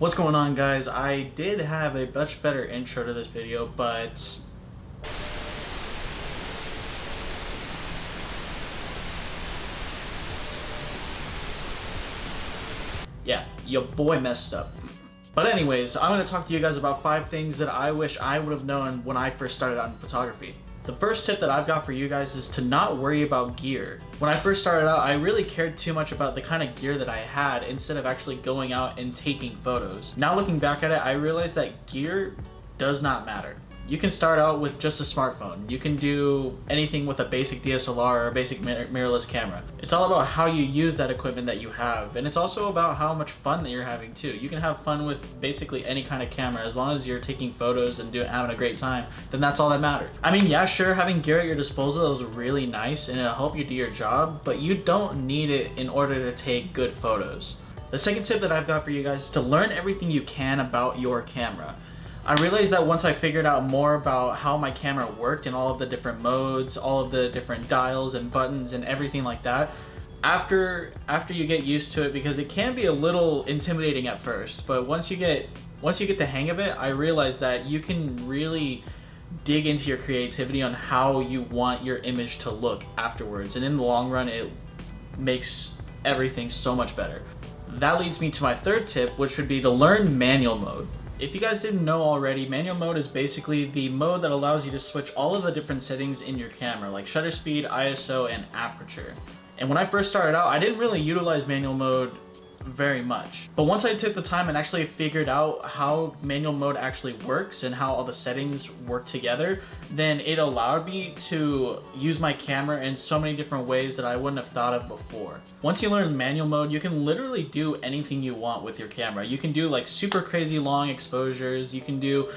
What's going on, guys? I did have a much better intro to this video, but yeah, your boy messed up. But anyways, I'm going to talk to you guys about 5 things that I wish I would have known when I first started out in photography. The first tip that I've got for you guys is to not worry about gear. When I first started out, I really cared too much about the kind of gear that I had instead of actually going out and taking photos. Now looking back at it, I realized that gear does not matter. You can start out with just a smartphone. You can do anything with a basic DSLR or a basic mirrorless camera. It's all about how you use that equipment that you have, and it's also about how much fun that you're having too. You can have fun with basically any kind of camera as long as you're taking photos and having a great time, then that's all that matters. I mean, yeah, sure, having gear at your disposal is really nice and it'll help you do your job, but you don't need it in order to take good photos. The second tip that I've got for you guys is to learn everything you can about your camera. I realized that once I figured out more about how my camera worked and all of the different modes, all of the different dials and buttons and everything like that, after you get used to it, because it can be a little intimidating at first, but once you get the hang of it, I realized that you can really dig into your creativity on how you want your image to look afterwards, and in the long run it makes everything so much better. That leads me to my third tip, which would be to learn manual mode. If you guys didn't know already, manual mode is basically the mode that allows you to switch all of the different settings in your camera, like shutter speed, ISO, and aperture. And when I first started out, I didn't really utilize manual mode very much. But once I took the time and actually figured out how manual mode actually works and how all the settings work together, then it allowed me to use my camera in so many different ways that I wouldn't have thought of before. Once you learn manual mode, you can literally do anything you want with your camera. You can do like super crazy long exposures, you can do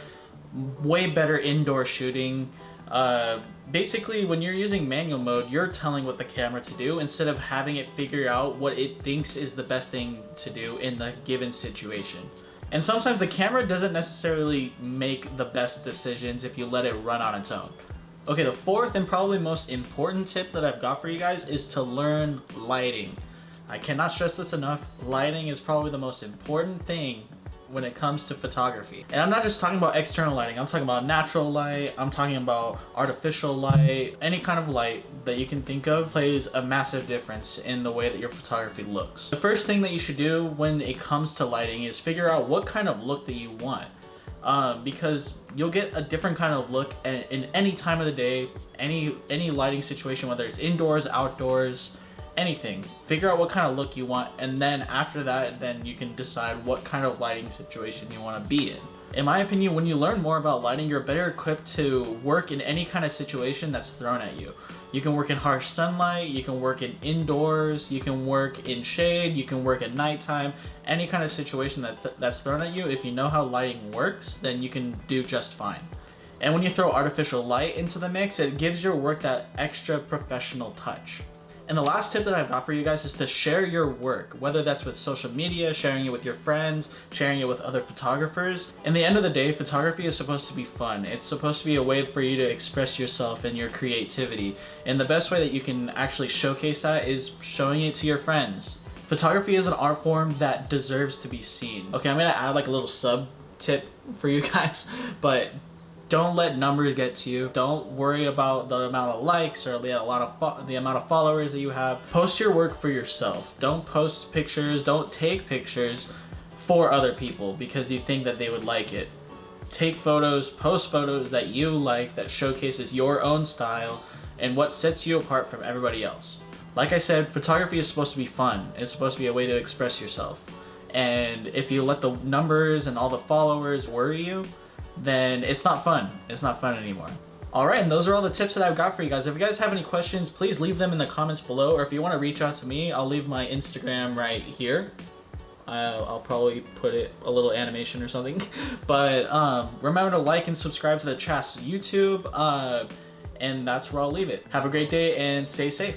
way better indoor shooting. Basically, when you're using manual mode, you're telling what the camera to do instead of having it figure out what it thinks is the best thing to do in the given situation. And sometimes the camera doesn't necessarily make the best decisions if you let it run on its own. Okay, the fourth and probably most important tip that I've got for you guys is to learn lighting. I cannot stress this enough. Lighting is probably the most important thing when it comes to photography. And I'm not just talking about external lighting, I'm talking about natural light, I'm talking about artificial light. Any kind of light that you can think of plays a massive difference in the way that your photography looks. The first thing that you should do when it comes to lighting is figure out what kind of look that you want. Because you'll get a different kind of look in any time of the day, any lighting situation, whether it's indoors, outdoors, anything. Figure out what kind of look you want, and then after that, then you can decide what kind of lighting situation you want to be in. In my opinion, when you learn more about lighting, you're better equipped to work in any kind of situation that's thrown at you. You can work in harsh sunlight, you can work in indoors, you can work in shade, you can work at nighttime. Any kind of situation that's thrown at you, if you know how lighting works, then you can do just fine. And when you throw artificial light into the mix, it gives your work that extra professional touch. And the last tip that I've got for you guys is to share your work, whether that's with social media, sharing it with your friends, sharing it with other photographers. In the end of the day, photography is supposed to be fun. It's supposed to be a way for you to express yourself and your creativity. And the best way that you can actually showcase that is showing it to your friends. Photography is an art form that deserves to be seen. Okay, I'm gonna add like a little sub tip for you guys, but don't let numbers get to you. Don't worry about the amount of likes or the amount of followers that you have. Post your work for yourself. Don't post pictures, don't take pictures for other people because you think that they would like it. Take photos, post photos that you like, that showcases your own style and what sets you apart from everybody else. Like I said, photography is supposed to be fun. It's supposed to be a way to express yourself. And if you let the numbers and all the followers worry you, then it's not fun. It's not fun anymore. Alright, and those are all the tips that I've got for you guys. If you guys have any questions, please leave them in the comments below, or if you want to reach out to me, I'll leave my Instagram right here. I'll probably put it a little animation or something. But remember to like and subscribe to the Chast YouTube, and that's where I'll leave it. Have a great day and stay safe.